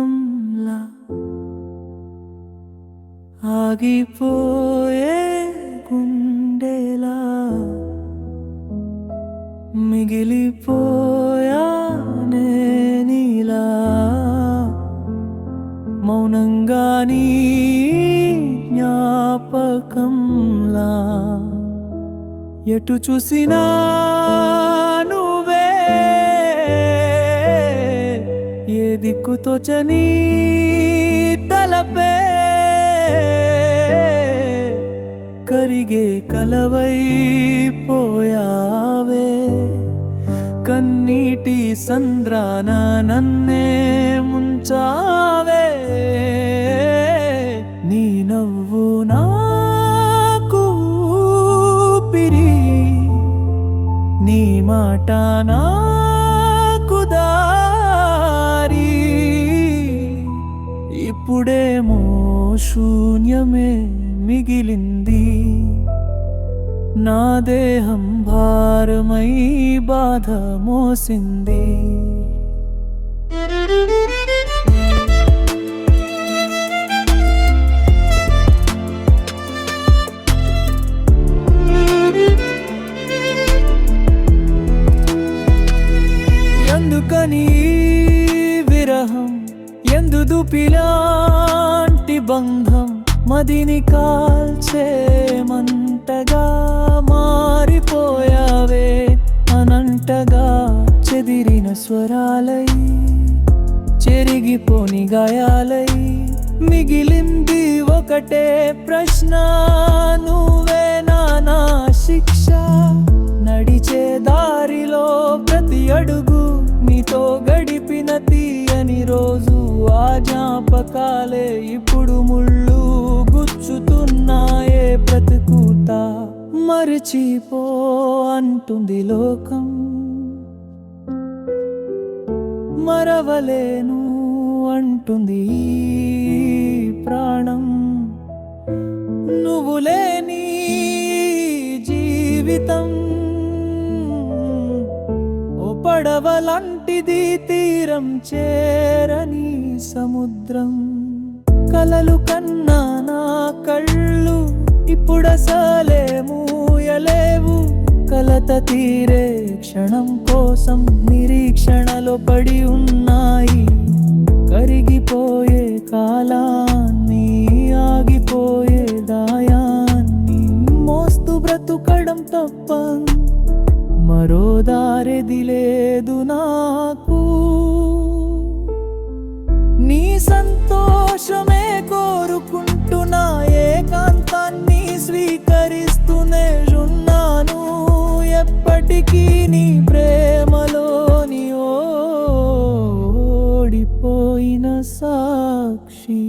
మేఘంలా ఆగిపోయే గుండెలా మిగిలిపోయానే నీలా మౌనంగా నీ జ్ఞాపకంలా ఎటు చూసినా నువ్వే ఏ దిక్కు తోచని తలపే కరిగే కలవై పోయావే కన్నీటి సంద్రాన నన్నే ముంచావే నీ నవ్వు నాకు ఊపిరి నీ మాట నాకు దారి ఇప్పుడేమో శూన్యమే మిగిలింది నా దేహం భారమై బాధ మోసింది ఎందుకని విరహం ఎందు దుపిలాంటి బంధం మదిని కాల్చే మంటగా మారిపోయావే అనంటగా చెదిరిన స్వరాలై చెరిగిపోని గాయాలై మిగిలింది ఒకటే ప్రశ్న నువ్వేనా నా శిక్ష నడిచే దారిలో ప్రతి అడుగు నీతో గడిపిన తీయని రోజు ఆ జ్ఞాపకాలే ఇప్పుడు ముళ్ళు గుచ్చుతున్నాయే బ్రతుకుత మరచిపో అంటుంది లోకం మరవలేను అంటుంది ఈ ప్రాణం నువ్వు లేని జీవితం ఓ పడవలాంటిది తీరం చేరని సముద్రం కలలు కన్నా నా కళ్ళు ఇప్పుడసలే మూయలేవు కలత తీరే క్షణం కోసం నిరీక్షణలో పడి ఉన్నాయి కరిగిపోయే కాలాన్ని ఆగిపోయే దాయాన్ని మోస్తూ బ్రతుకడం తప్ప మరో దారెది లేదు నాకు నీ సంతోషమే కోరుకుంటున్నా ఏకాంతాన్ని స్వీకరిస్తూనే ఉన్నాను ఎప్పటికీ నీ ప్రేమలోని ఓడిపోయిన సాక్షి